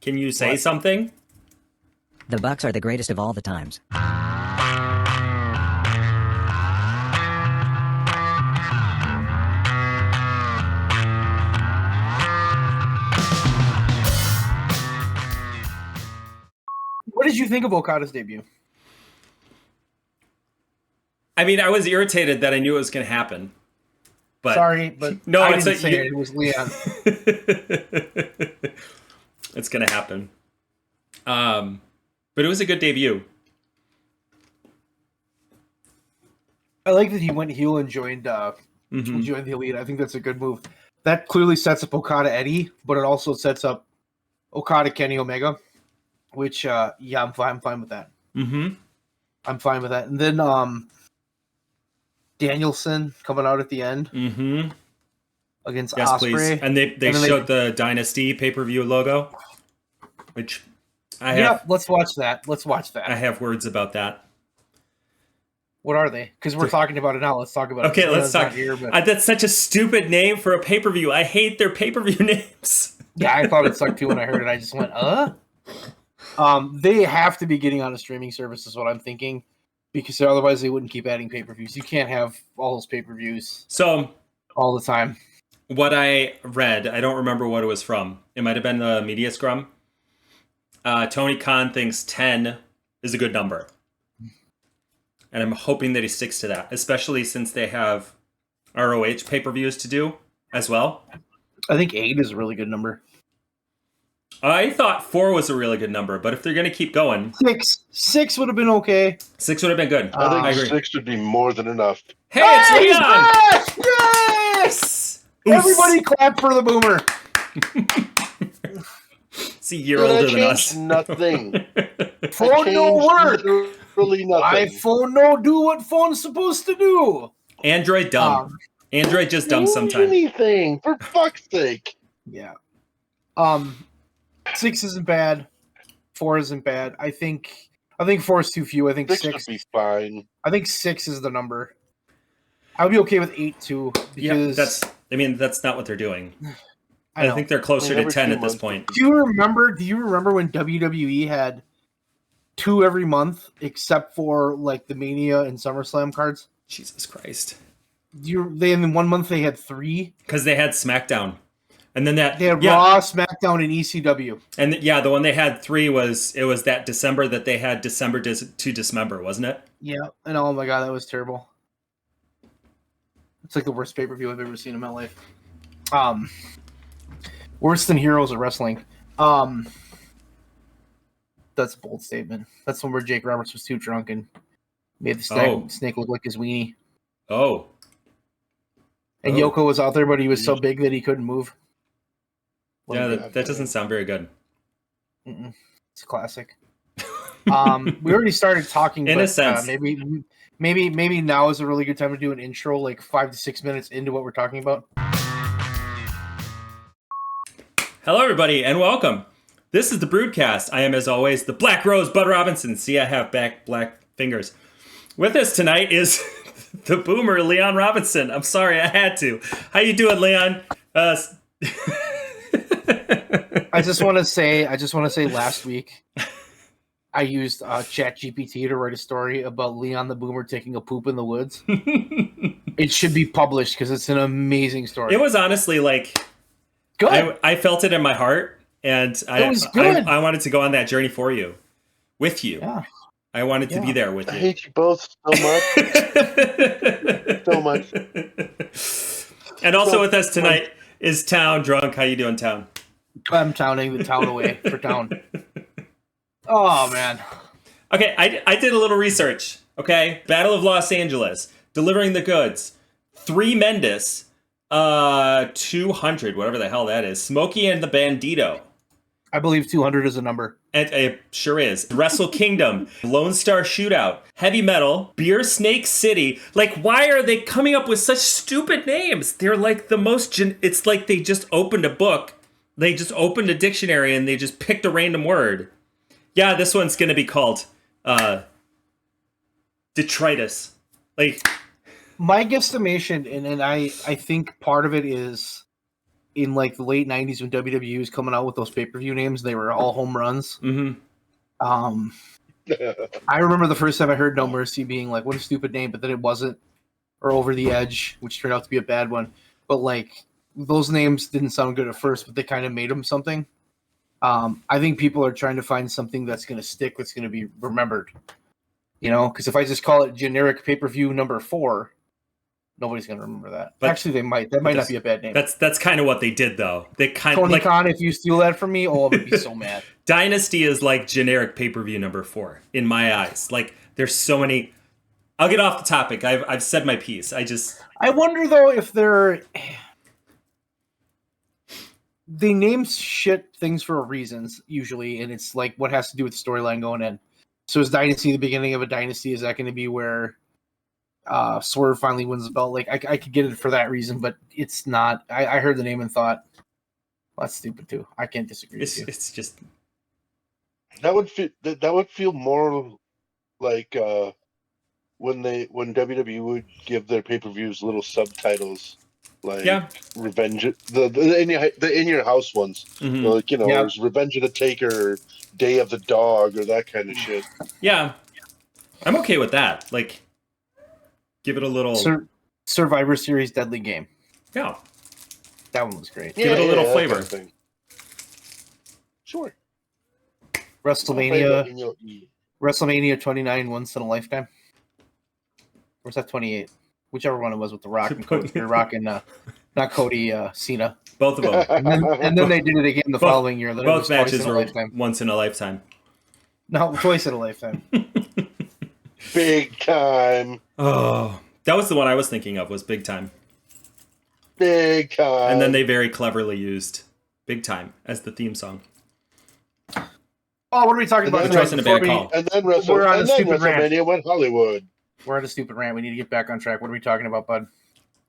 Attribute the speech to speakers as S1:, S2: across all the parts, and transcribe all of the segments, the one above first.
S1: Can you say
S2: What?
S1: something?
S3: The Bucks are the greatest of all the times.
S2: What did you think of Okada's debut?
S1: I mean, I was irritated that I knew it was going to happen. But
S2: Sorry, but
S1: no,
S2: I
S1: it's
S2: didn't say it. It was Leon.
S1: It's going to happen. But it was a good debut.
S2: I like that he went heel and joined the Elite. I think that's a good move. That clearly sets up Okada Eddie, but it also sets up Okada Kenny Omega, which I'm fine with that.
S1: Mm-hmm.
S2: I'm fine with that. And then Danielson coming out at the end against
S1: Yes,
S2: Ospreay.
S1: please. And they showed the Dynasty pay-per-view logo, which
S2: let's watch that.
S1: I have words about that.
S2: What are they? Because we're talking about it now. Let's talk about it.
S1: Okay, let's talk.
S2: Here, but...
S1: That's such a stupid name for a pay-per-view. I hate their pay-per-view names.
S2: Yeah, I thought it sucked too when I heard it. I just went, They have to be getting on a streaming service is what I'm thinking, because otherwise they wouldn't keep adding pay-per-views. You can't have all those pay-per-views all the time.
S1: What I read, I don't remember what it was from. It might have been the Media Scrum. Tony Khan thinks 10 is a good number. And I'm hoping that he sticks to that, especially since they have ROH pay-per-views to do as well.
S2: I think 8 is a really good number.
S1: I thought 4 was a really good number, but if they're going to keep going...
S2: 6 would have been okay.
S1: 6 would have been good.
S4: I
S1: agree.
S4: 6 would be more than enough.
S1: Hey, it's Leon!
S2: Back! Yes! Everybody clap for the Boomer.
S1: It's a year older than us.
S4: Nothing.
S2: Phone no work.
S4: Really nothing.
S2: iPhone no do what phone's supposed to do.
S1: Android dumb. Android just dumb sometimes.
S4: Anything, for fuck's sake.
S2: Yeah. 6 isn't bad. 4 isn't bad. I think 4 is too few. I think 6
S4: would be fine.
S2: I think 6 is the number. I would be okay with 8 too, because
S1: that's not what they're doing.
S2: I
S1: think they're closer to 10 at this point.
S2: Do you remember when WWE had 2 every month except for like the Mania and SummerSlam cards?
S1: Jesus Christ.
S2: In 1 month they had 3?
S1: Because they had SmackDown. And then
S2: they had Raw, SmackDown, and ECW.
S1: And the one they had 3 was that December that they had December to Dismember, wasn't it?
S2: Yeah, and oh my god, that was terrible. It's like the worst pay-per-view I've ever seen in my life. Worse than Heroes of Wrestling. That's a bold statement. That's one where Jake Roberts was too drunk and made the snake look like his weenie.
S1: Oh.
S2: And Yoko was out there, but he was so big that he couldn't move.
S1: Yeah, that doesn't sound very good.
S2: It's a classic. We already started talking,
S1: in a sense.
S2: Maybe now is a really good time to do an intro, like 5 to 6 minutes into what we're talking about.
S1: Hello, everybody, and welcome. This is the BREWDCAST. I am, as always, the Black Rose, Bud Robinson. See, I have black fingers. With us tonight is the Boomer, Leon Robinson. I'm sorry, I had to. How you doing, Leon?
S2: I just want to say, last week I used ChatGPT to write a story about Leon the Boomer taking a poop in the woods. It should be published because it's an amazing story.
S1: It was honestly like
S2: good.
S1: I felt it in my heart, and
S2: it was good.
S1: I wanted to go on that journey with you.
S2: Yeah.
S1: I wanted to be there with you.
S4: I hate you both so much. So much.
S1: And also with us tonight is Town Drunk. How you doing, Town?
S2: I'm towning the town away for Town. Oh, man.
S1: Okay, I did a little research. Okay, Battle of Los Angeles, Delivering the Goods, 3 Mendes, 200, whatever the hell that is, Smokey and the Bandito.
S2: I believe 200 is a number.
S1: It sure is. Wrestle Kingdom, Lone Star Shootout, Heavy Metal, Beer Snake City. Like, why are they coming up with such stupid names? They're like the most... it's like they just opened a book. They just opened a dictionary and they just picked a random word. Yeah, this one's going to be called detritus. Like...
S2: My guesstimation, and I think part of it is in like the late 90s when WWE was coming out with those pay-per-view names, they were all home runs.
S1: Mm-hmm.
S2: I remember the first time I heard No Mercy being like, what a stupid name, but then it wasn't, or Over the Edge, which turned out to be a bad one. But like those names didn't sound good at first, but they kind of made them something. I think people are trying to find something that's going to stick, that's going to be remembered. You know, because if I just call it generic pay-per-view number 4, nobody's going to remember that.
S1: But,
S2: actually, they might. That might not be a bad name.
S1: That's kind of what they did, though. They kind of
S2: Tony Khan, if you steal that from me, I would be so mad.
S1: Dynasty is like generic pay-per-view number 4 in my eyes. Like there's so many. I'll get off the topic. I've said my piece.
S2: I wonder though if they name shit things for reasons usually, and it's like what has to do with the storyline going in. So is Dynasty the beginning of a dynasty? Is that going to be where Swerve finally wins the belt? Like I could get it for that reason, but it's not. I heard the name and thought, well, that's stupid too. I can't disagree with you.
S1: It's just
S4: that would feel more like when WWE would give their pay-per-views little subtitles, like Revenge, the in your house ones, like there's Revenge of the Taker, Day of the Dog, or that kind of shit.
S1: Yeah, I'm okay with that. Like, give it a little
S2: Survivor Series Deadly Game.
S1: Yeah,
S2: that one was great.
S1: Give it a little flavor.
S4: Kind of thing. Sure.
S2: WrestleMania 29 once in a lifetime. Or was that 28? Whichever one it was with the Rock and Cody. Rock and not Cody, Cena.
S1: Both of them.
S2: and then they did it again the following year.
S1: Both matches were once in a lifetime.
S2: No, twice in a lifetime.
S4: Big Time.
S1: Oh, that was the one I was thinking of. Was Big Time.
S4: Big Time.
S1: And then they very cleverly used Big Time as the theme song.
S2: Oh, what are we talking about?
S1: Choice in a bad call.
S4: And then WrestleMania went Hollywood.
S2: We're on a stupid rant. We need to get back on track. What are we talking about, bud?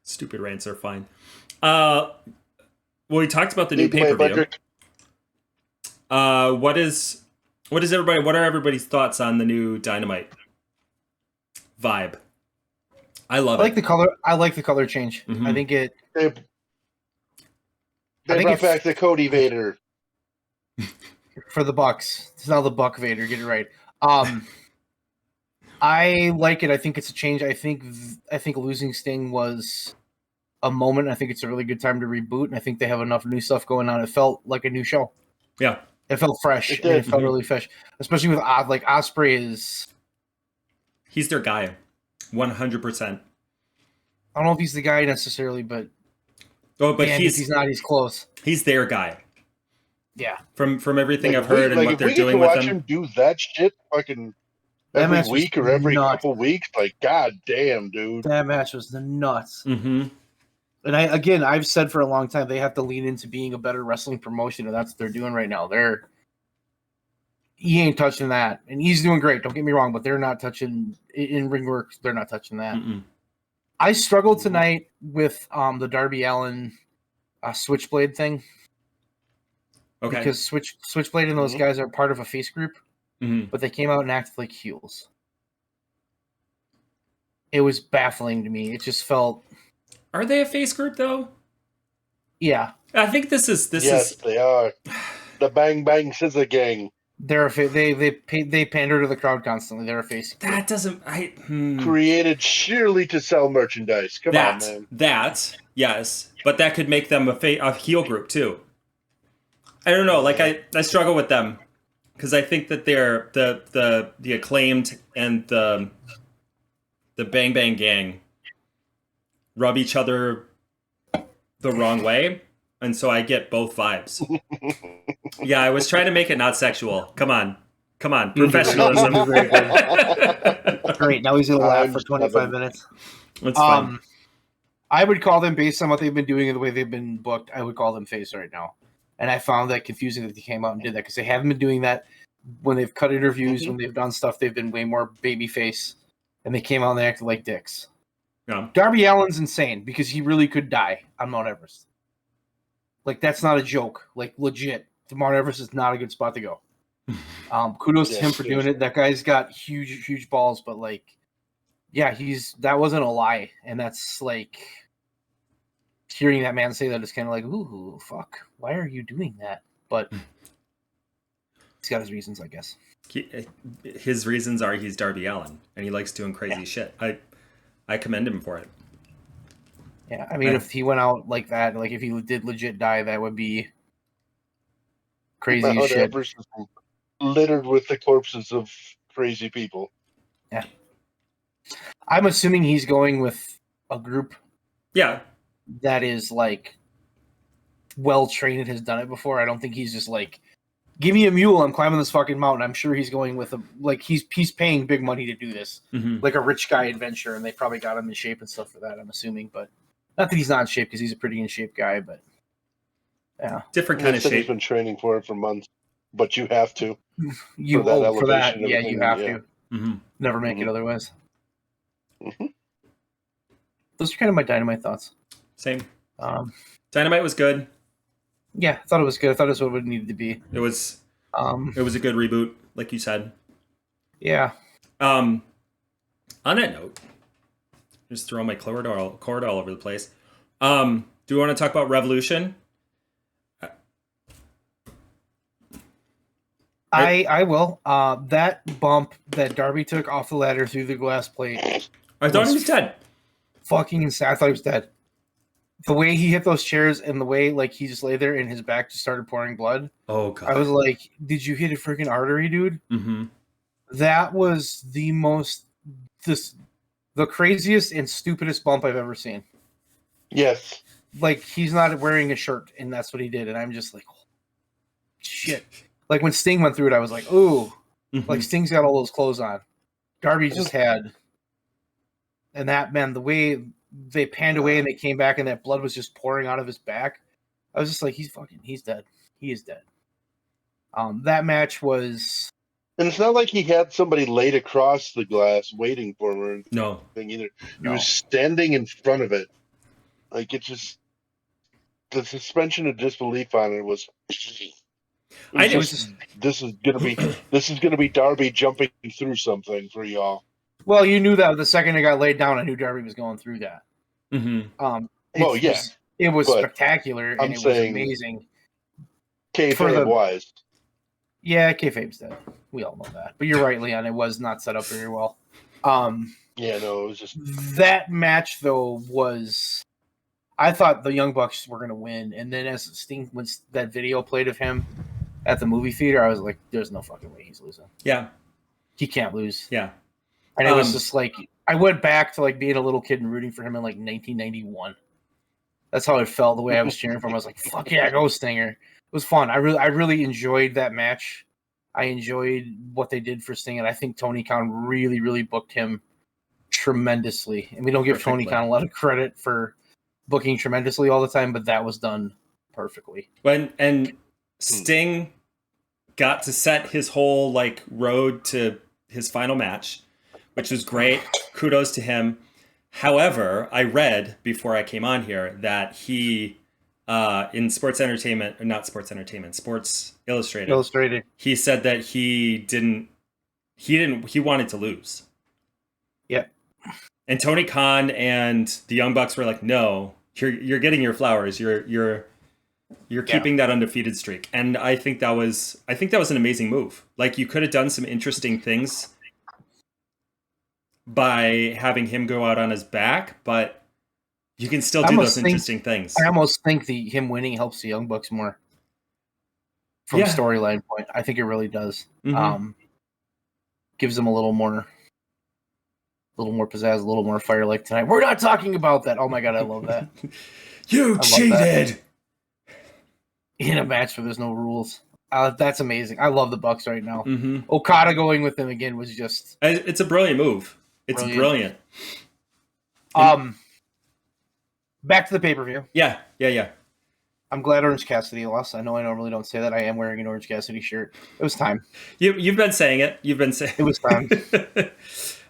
S1: Stupid rants are fine. Well, we talked about the new pay-per-view. What are everybody's thoughts on the new Dynamite vibe? I love it.
S2: I like the color. I like the color change.
S1: Mm-hmm.
S2: I think it.
S4: They brought back the Cody Vader
S2: for the Bucks. It's now the Buck Vader. Get it right. I like it. I think it's a change. I think losing Sting was a moment. I think it's a really good time to reboot, and I think they have enough new stuff going on. It felt like a new show.
S1: Yeah,
S2: it felt fresh. It felt really fresh, especially with Ospreay is.
S1: He's their guy, 100%.
S2: I don't know if he's the guy necessarily, but he's not. He's close.
S1: He's their guy.
S2: Yeah.
S1: From everything I've heard and what they're doing with him.
S4: Watch him do that shit fucking every week or every couple weeks. Like, god damn, dude. That
S2: match was nuts.
S1: Mm-hmm.
S2: And I've said for a long time they have to lean into being a better wrestling promotion, and that's what they're doing right now. He ain't touching that, and he's doing great. Don't get me wrong, but they're not touching in ring work. They're not touching that.
S1: Mm-mm.
S2: I struggled tonight with the Darby Allin Switchblade thing.
S1: Okay.
S2: Because Switchblade and those guys are part of a face group, but they came out and acted like heels. It was baffling to me. It just felt.
S1: Are they a face group though?
S2: Yeah,
S1: I think this is.
S4: Yes, they are. The Bang Bang Scissor Gang.
S2: They're they pander to the crowd constantly. They're a face.
S1: That doesn't.
S4: Created sheerly to sell merchandise. Come on, man.
S1: That yes, but that could make them a heel group too. I don't know. Like I struggle with them because I think that they're the Acclaimed and the Bang Bang Gang rub each other the wrong way, and so I get both vibes. Yeah, I was trying to make it not sexual. Come on, professionalism.
S2: Great. Now he's gonna laugh for 25 minutes.
S1: That's fine.
S2: I would call them, based on what they've been doing and the way they've been booked, I would call them face right now. And I found that confusing that they came out and did that because they haven't been doing that when they've cut interviews, when they've done stuff. They've been way more baby face, and they came out and they acted like dicks.
S1: Yeah.
S2: Darby Allin's insane because he really could die on Mount Everest. Like, that's not a joke. Like, legit. The Mount Everest is not a good spot to go. Kudos to him for doing it. That guy's got huge balls, but like, yeah, that wasn't a lie, and that's like, hearing that man say that is kind of like, ooh, fuck, why are you doing that? But he's got his reasons, I guess.
S1: His reasons are he's Darby Allin, and he likes doing crazy shit. I commend him for it.
S2: Yeah, I mean, if he went out like that, like if he did legit die, that would be crazy as shit.
S4: Everest is littered with the corpses of crazy people.
S2: Yeah. I'm assuming he's going with a group.
S1: Yeah.
S2: That is like well trained and has done it before. I don't think he's just like, give me a mule, I'm climbing this fucking mountain. I'm sure he's going with he's paying big money to do this, like a rich guy adventure, and they probably got him in shape and stuff for that. I'm assuming, but not that he's not in shape because he's a pretty in shape guy, but yeah,
S1: different kind of shape.
S4: He's been training for it for months, but you have to.
S2: You for that, yeah, you have to. Never make it otherwise. Those are kind of my Dynamite thoughts.
S1: Same. Dynamite was good.
S2: Yeah, I thought it was good. I thought it was what it needed to be.
S1: It was a good reboot, like you said.
S2: Yeah.
S1: On that note, just throwing my cord all over the place. Do we want to talk about Revolution?
S2: I will. That bump that Darby took off the ladder through the glass plate.
S1: I thought he was dead.
S2: Fucking insane. I thought he was dead. The way he hit those chairs and the way like he just lay there and his back just started pouring blood.
S1: Oh god!
S2: I was like, "Did you hit a freaking artery, dude?" That was the craziest and stupidest bump I've ever seen.
S4: Yes.
S2: Like he's not wearing a shirt, and that's what he did, and I'm just like, oh, shit. Like when Sting went through it, I was like, ooh, like Sting's got all those clothes on. Darby just had, and that man, the way they panned away and they came back and that blood was just pouring out of his back. I was just like, he's dead. He is dead. That match was,
S4: and it's not like he had somebody laid across the glass waiting for him or anything.
S1: No.
S4: Either. He was standing in front of it. Like it just, the suspension of disbelief on it was. This is gonna be Darby jumping through something for y'all.
S2: Well, you knew that the second it got laid down. I knew Darby was going through that. It was spectacular and it was amazing.
S4: Kayfabe wise.
S2: Yeah, kayfabe's dead. We all know that. But you're right, Leon. It was not set up very well.
S4: Yeah, no, it was just
S2: that match though was. I thought the Young Bucks were gonna win, and then as Sting when that video played of him at the movie theater, I was like, "There's no fucking way he's losing.
S1: Yeah,
S2: he can't lose."
S1: Yeah,
S2: and it was just like I went back to like being a little kid and rooting for him in like 1991. That's how it felt. The way I was cheering for him, I was like, "Fuck yeah, go Stinger!" It was fun. I really enjoyed that match. I enjoyed what they did for Sting, and I think Tony Khan really booked him tremendously. And we don't give Tony Khan a lot of credit for booking tremendously all the time, but that was done perfectly.
S1: And Sting got to set his whole like road to his final match, which was great. Kudos to him. However, I read before I came on here that he in Sports Illustrated, he said that he wanted to lose.
S2: Yeah.
S1: And Tony Khan and the Young Bucks were like, "No, you're getting your flowers. You're keeping that undefeated streak." And I think that was an amazing move. Like you could have done some interesting things by having him go out on his back, but you can still do those interesting things.
S2: I almost think him winning helps the Young Bucks more from a storyline point. I think it really does. Gives them a little more pizzazz, a little more fire like tonight. We're not talking about that. Oh my god, I love that.
S1: You cheated
S2: in a match where there's no rules. That's amazing. I love the Bucks right now. Okada going with them again was just.
S1: It's a brilliant move. It's brilliant.
S2: Back to the pay-per-view.
S1: Yeah.
S2: I'm glad Orange Cassidy lost. I know I normally don't say that. I am wearing an Orange Cassidy shirt. It was time.
S1: You've been saying it. It was
S2: time.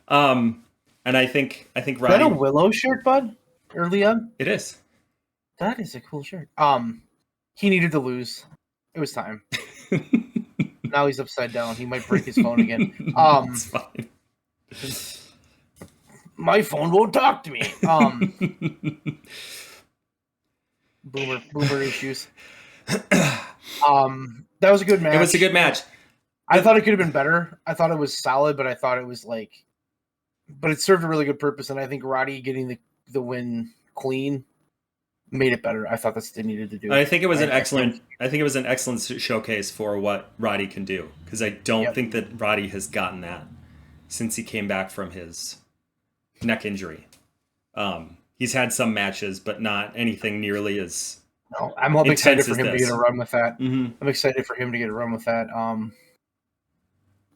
S1: And I think Ryan. Is
S2: that a Willow shirt, bud? Or Leon?
S1: It is.
S2: That is a cool shirt. He needed to lose. It was time. Now he's upside down. He might break his phone again.
S1: It's fine.
S2: My phone won't talk to me. boomer issues. That was a good match.
S1: It was a good match.
S2: I thought it could have been better. I thought it was solid, but I thought it was but it served a really good purpose. And I think Roddy getting the win clean made it better. I thought that's what they needed to do.
S1: I think it was an excellent showcase for what Roddy can do, because I don't think that Roddy has gotten that since he came back from his neck injury. He's had some matches, but not anything nearly as.
S2: No, I'm excited for him to get a run with that.
S1: Mm-hmm.
S2: I'm excited for him to get a run with that.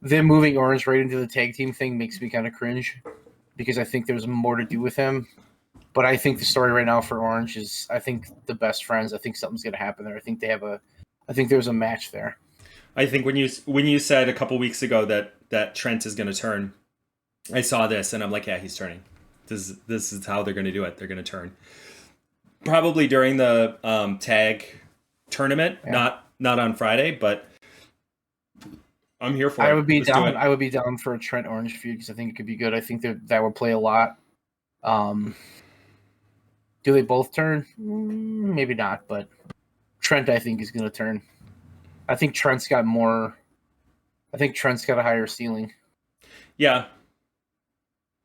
S2: Them moving Orange right into the tag team thing makes me kind of cringe, because I think there's more to do with him. But I think the story right now for Orange is, I think the best friends. I think something's going to happen there. I think there's a match there.
S1: I think when you said a couple weeks ago that Trent is going to turn, I saw this and I'm like, yeah, he's turning. This is how they're going to do it. They're going to turn. Probably during the tag tournament, not on Friday, but I'm here for it.
S2: I would be down. I would be down for a Trent Orange feud, because I think it could be good. I think that would play a lot. Do they both turn? Maybe not, but Trent, I think, is going to turn. I think Trent's got more. I think Trent's got a higher ceiling.
S1: Yeah.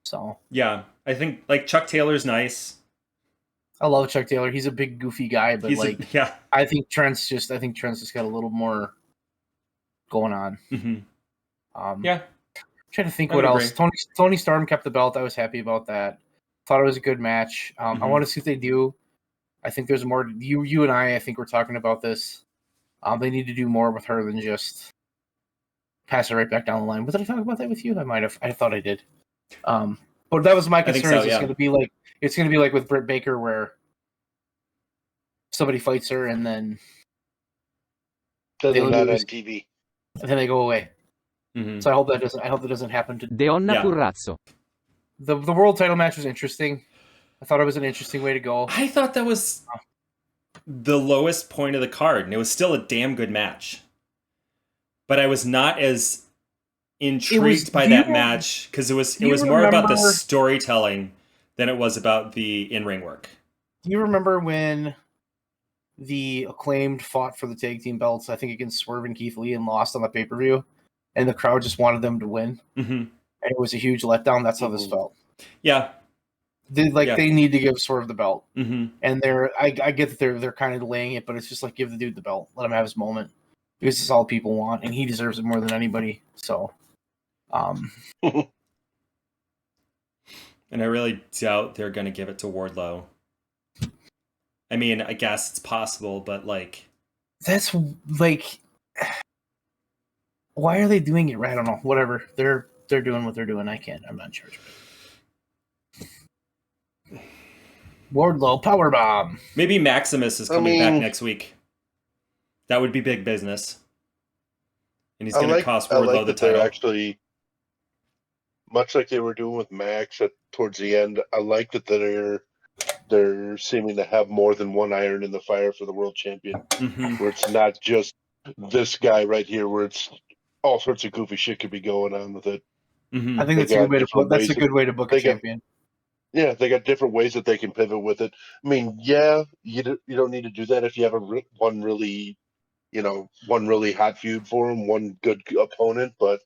S2: So.
S1: Yeah, I think Chuck Taylor's nice.
S2: I love Chuck Taylor. He's a big goofy guy, but I think Trent's just got a little more going on.
S1: Mm-hmm. Yeah.
S2: I'm trying to think what else. Tony Storm kept the belt. I was happy about that. Thought it was a good match. I want to see what they do. I think there's more. You and I think we're talking about this. They need to do more with her than just pass her right back down the line. But did I talk about that with you? I might have. I thought I did. But that was my concern. It's going to be like with Britt Baker, where somebody fights her and then
S4: they lose on TV,
S2: and then they go away.
S1: Mm-hmm.
S2: So I hope that doesn't happen to
S5: Deonna Purrazzo.
S2: The world title match was interesting. I thought it was an interesting way to go.
S1: I thought that was the lowest point of the card, and it was still a damn good match. But I was not as intrigued by that match, because it was more about the storytelling than it was about the in-ring work.
S2: Do you remember when the Acclaimed fought for the tag team belts, I think against Swerve and Keith Lee, and lost on the pay-per-view, and the crowd just wanted them to win?
S1: Mm-hmm.
S2: And it was a huge letdown. That's how this felt.
S1: Yeah.
S2: They need to give Swerve the belt.
S1: Mm-hmm.
S2: And I get that they're kind of delaying it, but it's just like, give the dude the belt. Let him have his moment. Because it's all people want, and he deserves it more than anybody. So,
S1: and I really doubt they're going to give it to Wardlow. I mean, I guess it's possible, but
S2: that's why are they doing it? I don't know. Whatever. They're doing what they're doing. I'm not in charge of it. Wardlow powerbomb.
S1: Maybe Maximus is coming back next week. That would be big business. And he's going to cost Wardlow the title.
S4: Actually, much like they were doing with Max towards the end, I like that they're seeming to have more than one iron in the fire for the world champion.
S1: Mm-hmm.
S4: Where it's not just this guy right here, where it's all sorts of goofy shit could be going on with it.
S1: Mm-hmm.
S2: I think that's a good way to book a champion.
S4: Yeah, they got different ways that they can pivot with it. I mean, yeah, you don't need to do that if you have one really hot feud for him, one good opponent. But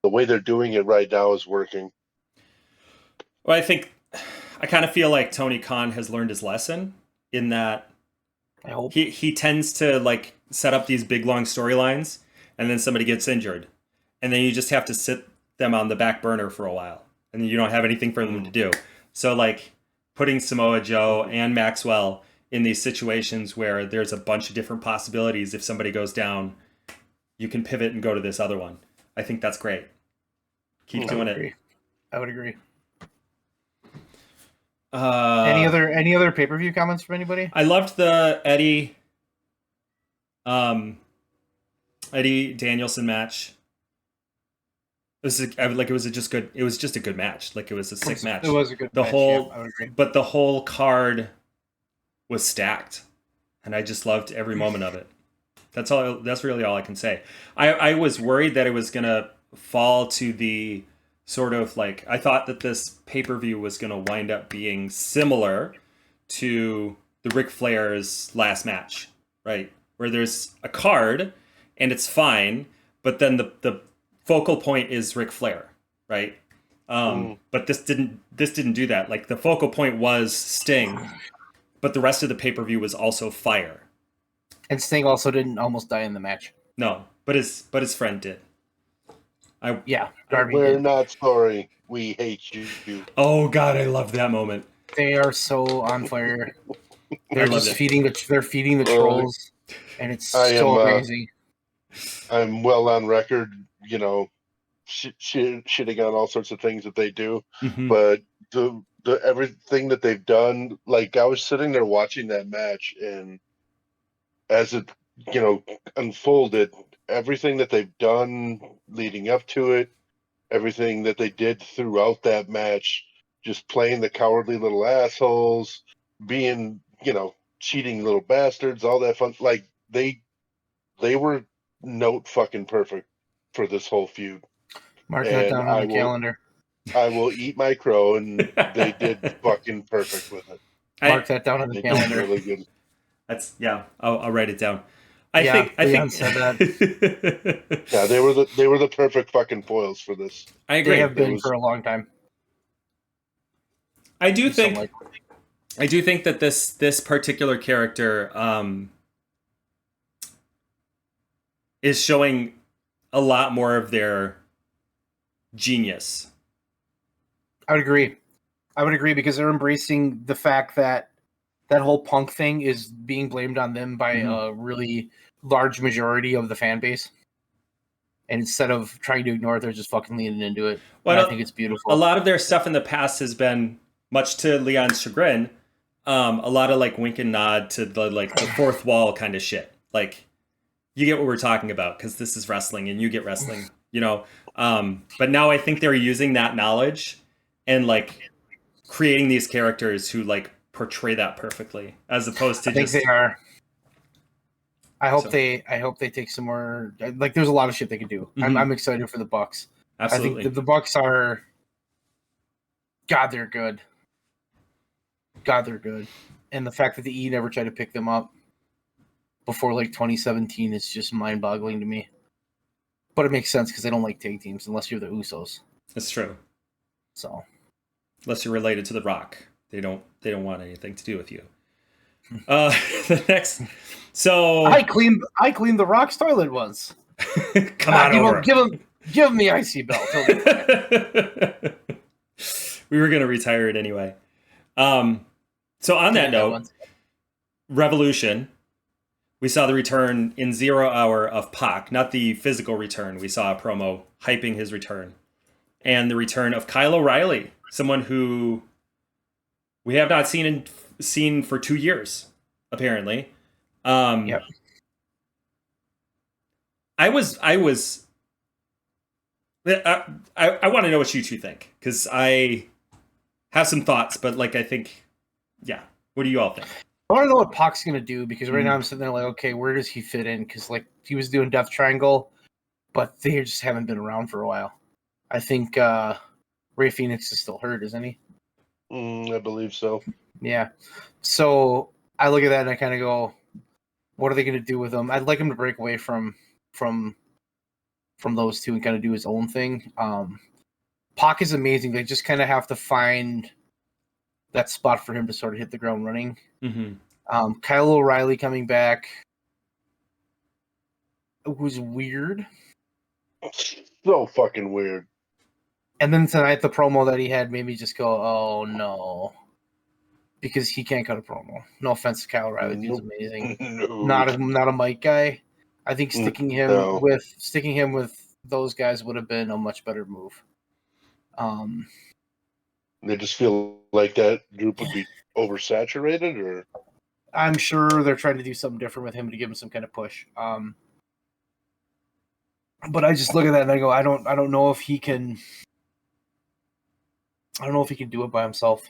S4: the way they're doing it right now is working.
S1: Well, I kind of feel like Tony Khan has learned his lesson in that
S2: I hope
S1: he tends to set up these big long storylines, and then somebody gets injured, and then you just have to sit them on the back burner for a while, and then you don't have anything for them to do. So putting Samoa Joe and Maxwell in these situations where there's a bunch of different possibilities. If somebody goes down, you can pivot and go to this other one. I think that's great. Keep doing it.
S2: I would agree. Any other pay-per-view comments from anybody?
S1: I loved the Eddie Danielson match. It was just a good match. It was a sick match.
S2: It was a good match. I would agree.
S1: But the whole card was stacked, and I just loved every moment of it. That's really all I can say. I was worried that it was gonna fall to the sort of I thought that this pay-per-view was gonna wind up being similar to the Ric Flair's last match, right? Where there's a card and it's fine, but then the focal point is Ric Flair, right? But this didn't do that. Like the focal point was Sting, but the rest of the pay-per-view was also fire.
S2: And Sting also didn't almost die in the match.
S1: No, but his friend did.
S2: Darby
S4: We're
S2: did.
S4: not sorry. We hate you.
S1: Oh God, I love that moment.
S2: They are so on fire. They're
S1: loved
S2: just
S1: it.
S2: feeding the trolls, and it's
S4: I
S2: so
S4: am,
S2: amazing.
S4: I'm well on record, shitting on all sorts of things that they do,
S1: Mhm.
S4: but the everything that they've done, like I was sitting there watching that match, and as it unfolded, everything that they've done leading up to it, everything that they did throughout that match, just playing the cowardly little assholes, being cheating little bastards, all that fun, like they were note fucking perfect for this whole feud.
S2: Mark that
S4: And
S2: down on the calendar.
S4: I will eat my crow, and they did fucking perfect with it.
S2: Mark that down on the
S4: They did
S2: calendar.
S4: really good.
S1: That's I'll write it down. I
S2: Leon
S1: think
S2: said that.
S4: Yeah, they were the perfect fucking foils for this.
S1: I agree.
S2: They have been for a long time.
S1: I do
S2: So,
S1: think that this particular character is showing a lot more of their genius.
S2: I would agree because they're embracing the fact that that whole Punk thing is being blamed on them by a really large majority of the fan base. And instead of trying to ignore it, they're just fucking leaning into it.
S1: Well,
S2: and I think it's beautiful.
S1: A lot of their stuff in the past has been, much to Leon's chagrin, a lot of like wink and nod to the fourth wall kind of shit. Like, you get what we're talking about because this is wrestling and you get wrestling, But now I think they're using that knowledge and like creating these characters who like portray that perfectly, as opposed to
S2: I think they are. I hope they take some more. Like, there's a lot of shit they can do. I'm excited for the Bucks.
S1: Absolutely.
S2: I think the Bucks are. God, they're good. And the fact that the E never tried to pick them up before like 2017 is just mind-boggling to me. But it makes sense because they don't like tag teams unless you're the Usos.
S1: That's true.
S2: So,
S1: unless you're related to The Rock, they don't want anything to do with you. The next, so
S2: I cleaned the Rock's toilet once.
S1: Come on over.
S2: Give him the IC belt.
S1: We were gonna retire it anyway. So on that note, Revolution, we saw the return in 0 hour of PAC, not the physical return. We saw a promo hyping his return, and the return of Kyle O'Reilly, someone who we have not seen for 2 years, apparently.
S2: Yep.
S1: I want to know what you two think, because I have some thoughts, but like I think, what do you all think?
S2: I want to know what Pac's gonna do, because right now I'm sitting there like, okay, where does he fit in? Because like he was doing Death Triangle, but they just haven't been around for a while. I think Rey Fenix is still hurt, isn't he?
S4: I believe so.
S2: Yeah. So I look at that and I kind of go, what are they going to do with him? I'd like him to break away from those two and kind of do his own thing. Pac is amazing. They just kind of have to find that spot for him to sort of hit the ground running. Kyle O'Reilly coming back was weird.
S4: So fucking weird.
S2: And then tonight, the promo that he had made me just go, oh no. Because he can't cut a promo. No offense to Kyle O'Reilly. He was amazing.
S4: No.
S2: Not a mic guy. I think sticking him with those guys would have been a much better move.
S4: They just feel like that group would be oversaturated, or
S2: I'm sure they're trying to do something different with him to give him some kind of push. But I just look at that and I go, I don't know if he can. I don't know if he can do it by himself.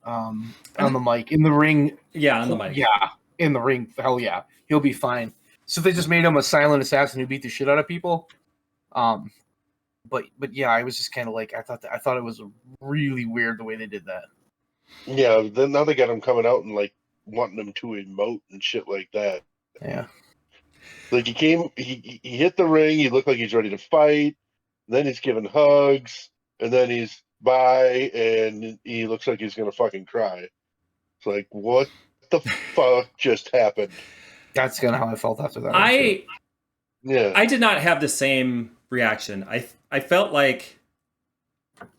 S2: On the mic, in the ring.
S1: Yeah, on the mic.
S2: Yeah, in the ring. Hell yeah, he'll be fine. So they just made him a silent assassin who beat the shit out of people. But yeah, I was just kind of like, I thought it was really weird the way they did that.
S4: Yeah, then now they got him coming out and like wanting him to emote and shit like that.
S2: Yeah.
S4: Like he hit the ring. He looked like he's ready to fight. Then he's giving hugs, and then he's bye, and he looks like he's gonna fucking cry. It's like, what the fuck just happened?
S2: That's kind of how I felt after that one, too.
S4: Yeah,
S1: I did not have the same reaction. I felt like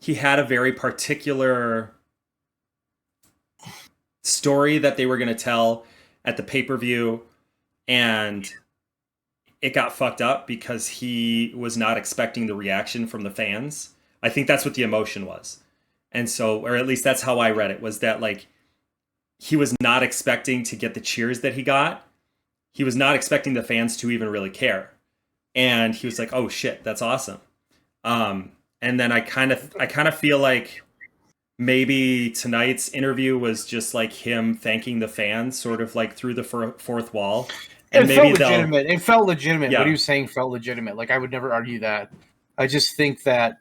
S1: he had a very particular story that they were going to tell at the pay-per-view, and it got fucked up because he was not expecting the reaction from the fans. I think that's what the emotion was. And so, or at least that's how I read it, was that like he was not expecting to get the cheers that he got. He was not expecting the fans to even really care. And he was like, "Oh shit, that's awesome." And then I kind of feel like maybe tonight's interview was just like him thanking the fans, sort of like through the fourth wall. And
S2: It
S1: maybe
S2: felt legitimate. It felt legitimate.
S1: Yeah.
S2: What he was saying felt legitimate. Like, I would never argue that. I just think that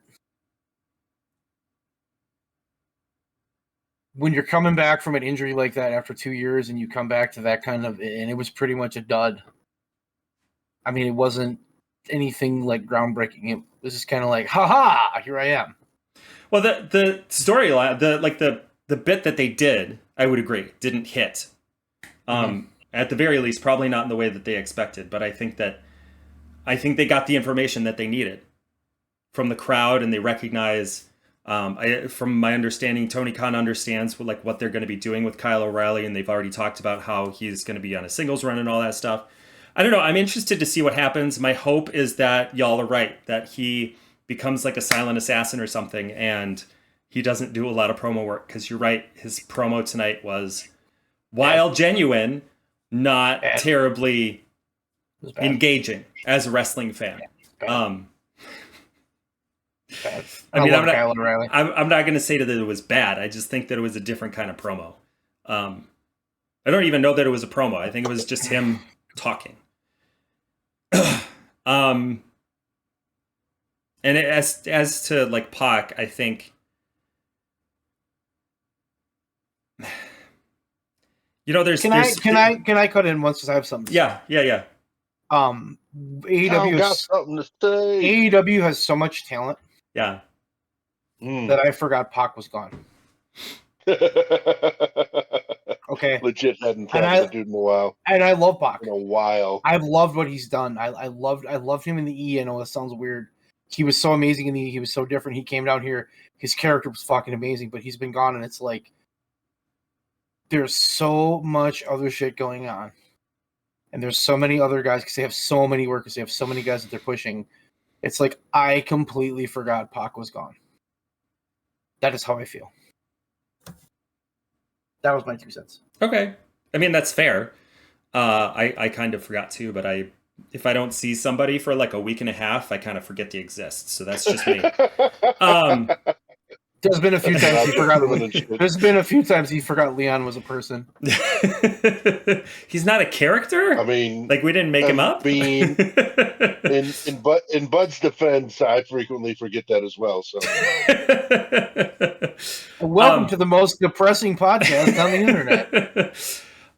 S2: when you're coming back from an injury like that after 2 years and you come back to that kind of, and it was pretty much a dud. I mean, it wasn't anything like groundbreaking. It was just kind of like, ha, here I am.
S1: Well, the storyline, the bit that they did, I would agree, didn't hit. At the very least, probably not in the way that they expected. But I think they got the information that they needed from the crowd, and they recognize. From my understanding, Tony Khan understands what they're going to be doing with Kyle O'Reilly, and they've already talked about how he's going to be on a singles run and all that stuff. I don't know. I'm interested to see what happens. My hope is that y'all are right, that he becomes like a silent assassin or something, and he doesn't do a lot of promo work, because you're right. His promo tonight was, while genuine, not terribly engaging as a wrestling fan. I mean, I'm not going to say that it was bad. I just think that it was a different kind of promo. I don't even know that it was a promo. I think it was just him talking. And as to like PAC, I think, there's
S2: Can I cut in once because I have something?
S1: Yeah.
S2: AEW
S4: got something to say.
S2: AEW has so much talent.
S1: Yeah.
S2: That I forgot PAC was gone. Okay.
S4: Legit hadn't talked to the dude in a while.
S2: And I love PAC.
S4: In a while.
S2: I've loved what he's done. I loved him in the E. I know that sounds weird. He was so amazing in the E. He was so different. He came down here. His character was fucking amazing, but he's been gone, and it's like there's so much other shit going on. And there's so many other guys because they have so many workers. They have so many guys that they're pushing. It's like I completely forgot PAC was gone. That is how I feel. That was my 2 cents.
S1: Okay. I mean, that's fair. I kind of forgot too, but if I don't see somebody for like a week and a half, I kind of forget they exist. So that's just me.
S2: There's been a few times he forgot. There's been a few times he forgot Leon was a person.
S1: He's not a character.
S4: I mean,
S1: like we didn't make him up.
S4: In Bud's defense, I frequently forget that as well. So,
S2: welcome to the most depressing podcast on the internet.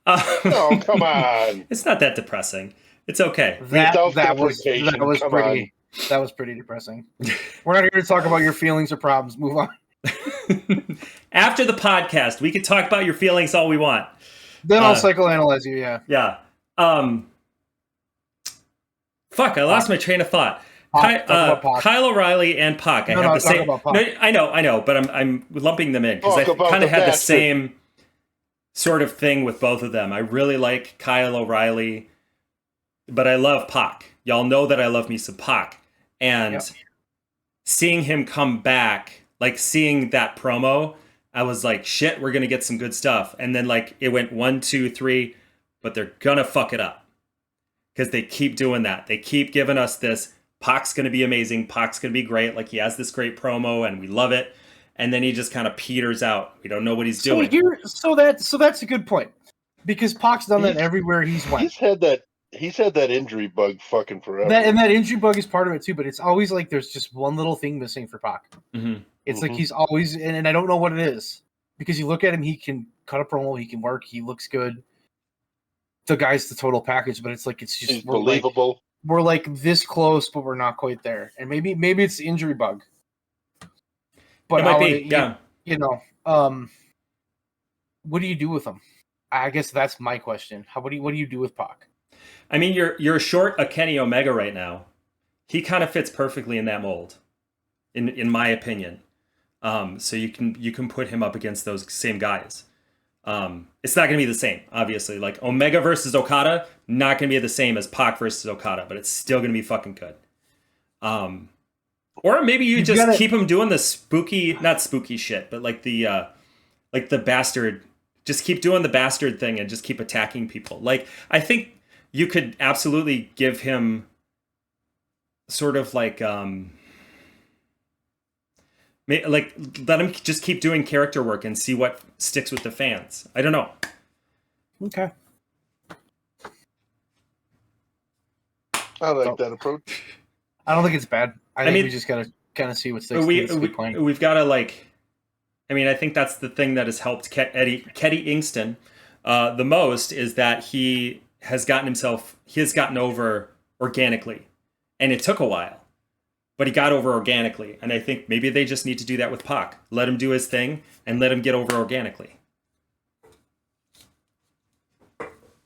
S4: Oh, come on!
S1: It's not that depressing. It's okay.
S2: That was pretty depressing. We're not here to talk about your feelings or problems. Move on.
S1: After the podcast, we can talk about your feelings all we want.
S2: Then I'll psychoanalyze you, yeah.
S1: Yeah. Fuck, I lost my train of thought. Kyle O'Reilly and PAC. I have the same. No, I know, but I'm lumping them in because I kind of had the same sort of thing with both of them. I really like Kyle O'Reilly, but I love PAC. Y'all know that I love me some PAC. And seeing him come back, like seeing that promo, I was like, shit, we're going to get some good stuff. And then like it went 1, 2, 3, but they're going to fuck it up. Because they keep doing that. They keep giving us this, PAC's going to be amazing. PAC's going to be great. Like he has this great promo and we love it. And then he just kind of peters out. We don't know what he's doing.
S2: So that's a good point. Because PAC's done that everywhere he's went.
S4: He's had that injury bug fucking forever.
S2: That injury bug is part of it too, but it's always like there's just one little thing missing for PAC.
S1: Mm-hmm.
S2: It's like he's always, and I don't know what it is. because you look at him, he can cut a promo, he can work, he looks good. The guy's the total package, but it's just
S4: He's believable.
S2: We're like this close, but we're not quite there. And maybe it's the injury bug. But
S1: it might be, yeah.
S2: What do you do with him? I guess that's my question. What do you do with PAC?
S1: I mean, you're short a Kenny Omega right now. He kind of fits perfectly in that mold, in my opinion. So you can put him up against those same guys. It's not going to be the same, obviously. Like Omega versus Okada, not going to be the same as PAC versus Okada, but it's still going to be fucking good. Or maybe you just keep him doing the not spooky shit, but like the bastard. Just keep doing the bastard thing and just keep attacking people. Like, I think you could absolutely give him sort of like let him just keep doing character work and see what sticks with the fans. I don't know.
S2: Okay.
S4: I like that approach.
S2: I don't think it's bad. I think we just gotta kind of see what sticks.
S1: We've got to I think that's the thing that has helped Eddie Ingston the most, is that he has gotten over organically, and it took a while, but he got over organically. And I think maybe they just need to do that with PAC. Let him do his thing and let him get over organically.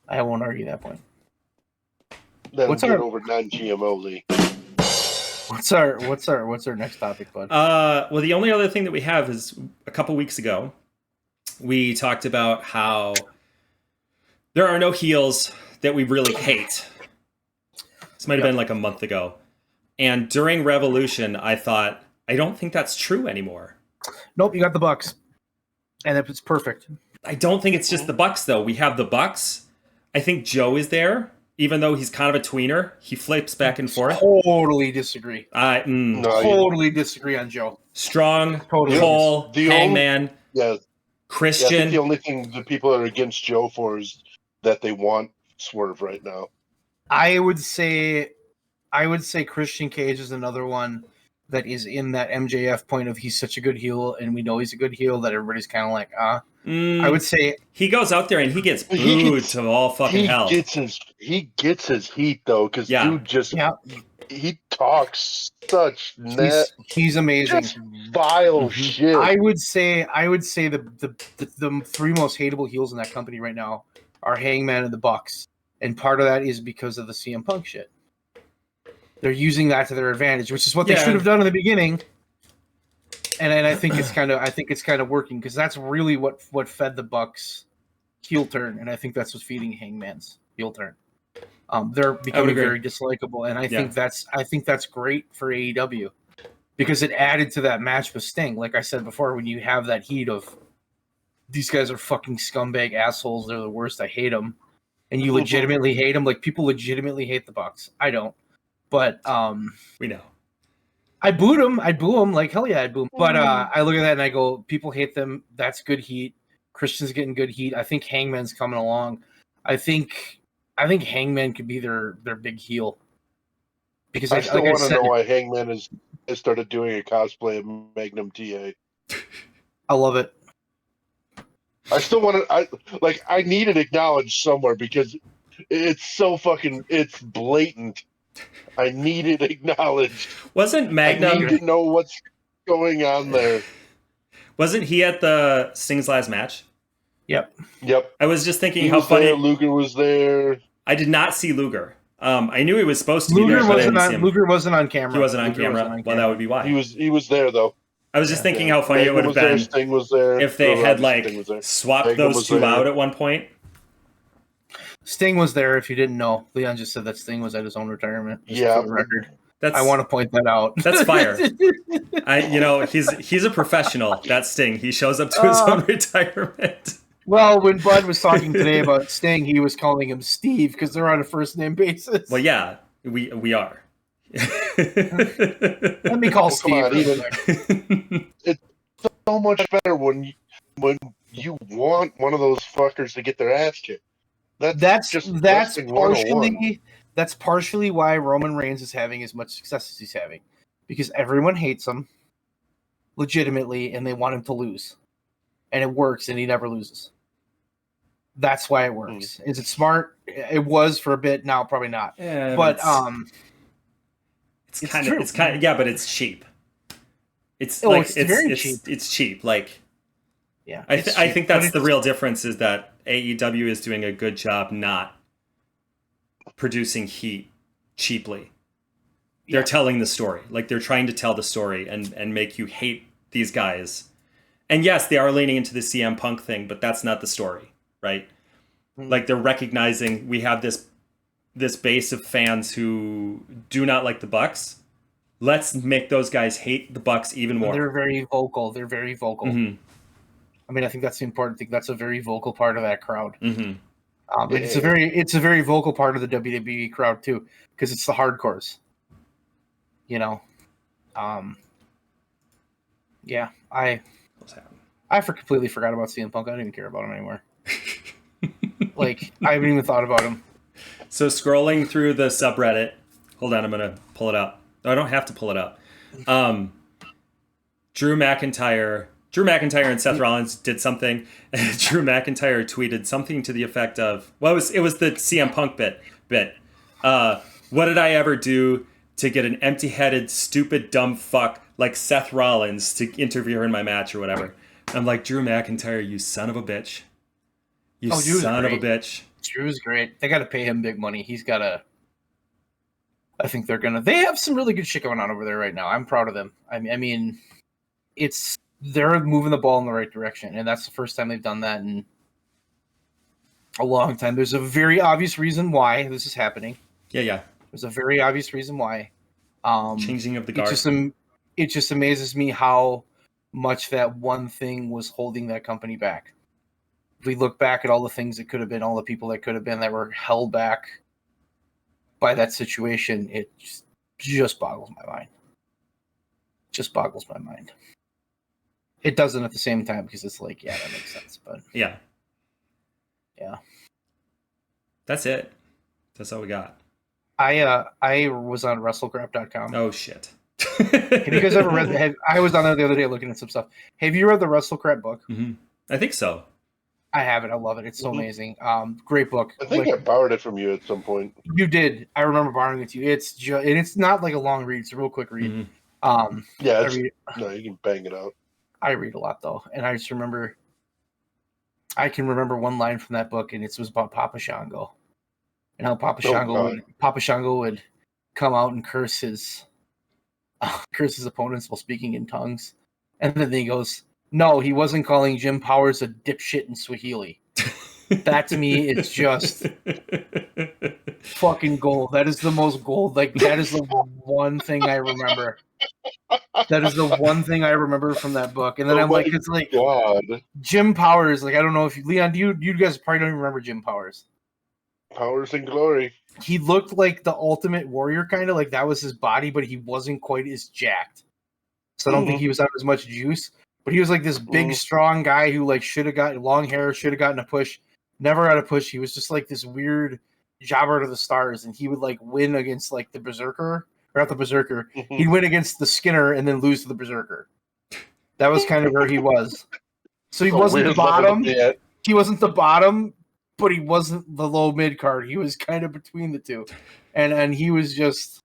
S2: I won't argue that point.
S4: Let him get over non-GMO, Lee.
S2: What's our next topic, bud?
S1: Well, the only other thing that we have is a couple weeks ago, we talked about how there are no heels that we really hate. This might have been like a month ago. And during Revolution, I thought, I don't think that's true anymore.
S2: Nope, you got the Bucks. And it's perfect.
S1: I don't think it's just the Bucks, though. We have the Bucks. I think Joe is there. Even though he's kind of a tweener, he flips back and forth.
S2: Totally disagree.
S1: Totally
S2: disagree on Joe.
S1: Strong, Cole, Hangman, Christian.
S4: Yeah, I think the only thing the people are against Joe for is that they want Swerve right now.
S2: I would say Christian Cage is another one that is in that MJF point of he's such a good heel, and we know he's a good heel that everybody's kind of like, I would say
S1: he goes out there and he gets booed to all fucking hell.
S4: He gets his heat though, because dude just he talks such
S2: he's amazing,
S4: just vile shit.
S2: I would say the three most hateable heels in that company right now are Hangman and the Bucks, and part of that is because of the CM Punk shit. They're using that to their advantage, which is what they should have done in the beginning. And I think it's kind of working, because that's really what fed the Bucks heel turn, and I think that's what's feeding Hangman's heel turn. They're becoming very dislikable, and I think that's great for AEW, because it added to that match with Sting. Like I said before, when you have that heat of these guys are fucking scumbag assholes, they're the worst, I hate them, and you legitimately hate them. Like, people legitimately hate the Bucks. I don't. But
S1: we know.
S2: I booed him. I'd boo him. Like, hell yeah, I'd boo him. But I look at that and I go, people hate them. That's good heat. Christian's getting good heat. I think Hangman's coming along. I think Hangman could be their big heel. Because
S4: I still want to know why Hangman has started doing a cosplay of Magnum TA.
S2: I love it.
S4: I still want to. I need it acknowledged somewhere, because it's so it's blatant. I need it acknowledged.
S1: Wasn't Magnum?
S4: I need to know what's going on there.
S1: Wasn't he at the Sting's last match?
S2: Yep.
S1: I was just thinking how funny.
S4: Luger was there.
S1: I did not see Luger. I knew he was supposed to be there, but I didn't see him.
S2: Luger wasn't on camera.
S1: He wasn't on camera. Well, that would be why.
S4: He was there though.
S1: I was just thinking how funny it would have been.
S4: Sting was there.
S1: If they had swapped those two out at one point.
S2: Sting was there, if you didn't know. Leon just said that Sting was at his own retirement.
S4: Yeah.
S2: For the record. I want to point that out.
S1: That's fire. He's a professional. That's Sting. He shows up to his own retirement.
S2: Well, when Bud was talking today about Sting, he was calling him Steve because they're on a first name basis.
S1: Well, yeah, we are.
S2: Let me call Steve.
S4: It's so much better when you want one of those fuckers to get their ass kicked. That's partially why Roman Reigns is having as much success as he's having, because everyone hates him legitimately and they want him to lose.
S2: and it works, and he never loses. That's why it works. Is it smart? It was for a bit. Now probably not.
S1: Yeah,
S2: but
S1: it's kind of yeah, but it's cheap. It's
S2: very cheap.
S1: It's cheap. Like,
S2: yeah,
S1: I think that's the real difference, is that AEW is doing a good job not producing heat cheaply. They're telling the story. Like, they're trying to tell the story and make you hate these guys. And yes, they are leaning into the CM Punk thing, but that's not the story, right? Like, they're recognizing we have this base of fans who do not like the Bucks. Let's make those guys hate the Bucks even more.
S2: They're very vocal. Mm-hmm. I mean, I think that's the important thing. That's a very vocal part of that crowd.
S1: Mm-hmm.
S2: It's a very vocal part of the WWE crowd too, because it's the hardcores. You know, yeah. I completely forgot about CM Punk. I don't even care about him anymore. Like, I haven't even thought about him.
S1: So scrolling through the subreddit, hold on, I'm gonna pull it up. No, I don't have to pull it up. Drew McIntyre and Seth Rollins did something. And Drew McIntyre tweeted something to the effect of, well, it was the CM Punk bit. What did I ever do to get an empty-headed, stupid, dumb fuck like Seth Rollins to interfere in my match or whatever? I'm like, Drew McIntyre, you son of a bitch. You son of a bitch.
S2: Drew's great. They got to pay him big money. I think they have some really good shit going on over there right now. I'm proud of them. I mean, they're moving the ball in the right direction, and that's the first time they've done that in a long time. There's a very obvious reason why this is happening.
S1: Yeah.
S2: There's a very obvious reason why.
S1: Changing of the guard.
S2: It just amazes me how much that one thing was holding that company back. If we look back at all the things that could have been, all the people that could have been that were held back by that situation, it just boggles my mind. It doesn't at the same time, because it's like, yeah, that makes sense. But
S1: yeah. That's it. That's all we got.
S2: I was on WrestleCrap.com.
S1: Oh shit.
S2: Have you guys ever read? I was on there the other day looking at some stuff. Have you read the WrestleCrap book?
S1: Mm-hmm. I think so.
S2: I have it. I love it. It's so amazing. Great book.
S4: I think I borrowed it from you at some point.
S2: You did. I remember borrowing it to you. It's not like a long read. It's a real quick read.
S1: Mm-hmm.
S4: You can bang it out.
S2: I read a lot though, and I just remember. I can remember one line from that book, and it was about Papa Shango, and how Papa Shango would come out and curse his opponents while speaking in tongues, and then he goes, "No, he wasn't calling Jim Powers a dipshit in Swahili." That to me is just fucking gold. That is the most gold. Like, that is the one thing I remember. That is the one thing I remember from that book. And then I'm like, it's like,
S4: God.
S2: Jim Powers. Like, I don't know if Leon, you guys probably don't even remember Jim Powers.
S4: Powers and glory.
S2: He looked like the Ultimate Warrior, kind of like that was his body, but he wasn't quite as jacked. So I don't think he was on as much juice. But he was like this big, strong guy who like should have gotten long hair, should have gotten a push, never got a push. He was just like this weird jobber to the stars, and he would like win against like the Berserker, or not the Berserker. He'd win against the Skinner and then lose to the Berserker. That was kind of where he was. So he wasn't the bottom. He wasn't the bottom, but he wasn't the low mid card. He was kind of between the two, and he was just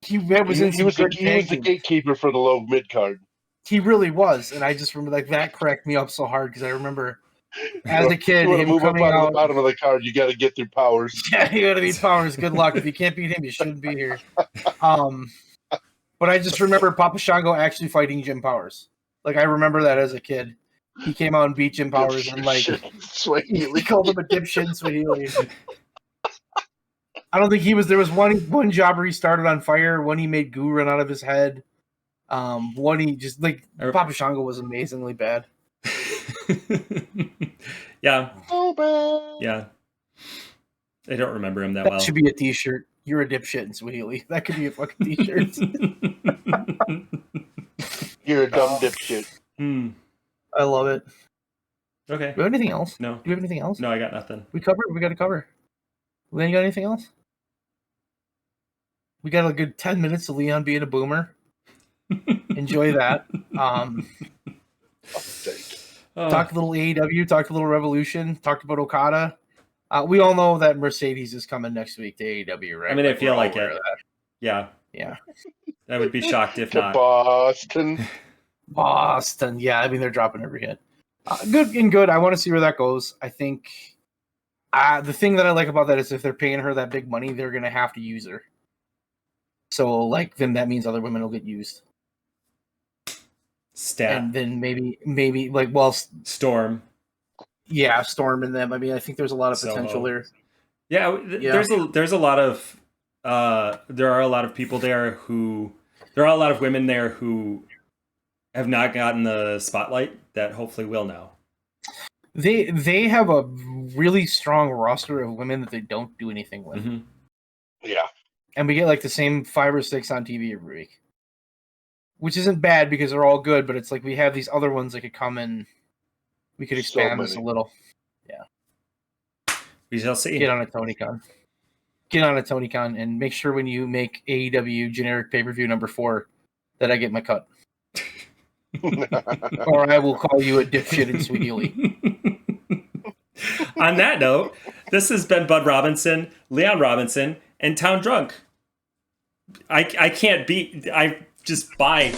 S2: he was the
S4: gatekeeper for the low mid card.
S2: He really was, and I just remember like that cracked me up so hard because I remember as a kid him
S4: move
S2: coming
S4: up on
S2: out.
S4: The bottom of the card, you got to get through Powers.
S2: Yeah, you got to beat Powers. Good luck. If you can't beat him, you shouldn't be here. But I just remember Papa Shango actually fighting Jim Powers. Like, I remember that as a kid. He came out and beat Jim Powers, and like he called him a dipshit in Swahili. I don't think he was. There was one jobber he started on fire. One he made goo run out of his head. One he just like Papa Shango was amazingly bad.
S1: Yeah.
S4: So bad.
S1: Yeah. I don't remember him that well.
S2: That should be a t-shirt. You're a dipshit in Swahili. That could be a fucking t-shirt.
S4: You're a dumb dipshit.
S2: I love it.
S1: Okay.
S2: Do we have anything else?
S1: No.
S2: Do we have anything else?
S1: No, I got nothing.
S2: We got to cover. Leon, you got anything else? We got a good 10 minutes of Leon being a boomer. Enjoy that.
S4: Thank you.
S2: Talked a little AEW, talked a little Revolution, talked about Okada. We all know that Mercedes is coming next week to AEW, right?
S1: I mean, I feel like it.
S2: That.
S1: Yeah.
S2: Yeah.
S1: I would be shocked if
S4: To
S1: not.
S4: Boston.
S2: Boston. Yeah, I mean, they're dropping every hit. Good and good. I want to see where that goes. I think the thing that I like about that is if they're paying her that big money, they're going to have to use her. So, like, then that means other women will get used. And then maybe like, well,
S1: Storm.
S2: Yeah, Storm and them. I mean, I think there's a lot of potential there.
S1: Yeah, there's a lot of there are a lot of people there who there are a lot of women there who have not gotten the spotlight that hopefully will now.
S2: They have a really strong roster of women that they don't do anything with.
S1: Mm-hmm.
S4: Yeah.
S2: And we get like the same 5 or 6 on TV every week. Which isn't bad because they're all good, but it's like we have these other ones that could come in. We could expand this a little. Yeah.
S1: We shall see.
S2: Get on a TonyCon. Get on a TonyCon and make sure when you make AEW generic pay-per-view number 4 that I get my cut. Or I will call you a dipshit and sweet Ely.
S1: On that note, this has been Bud Robinson, Leon Robinson, and Town Drunk. I can't beat. I just bye.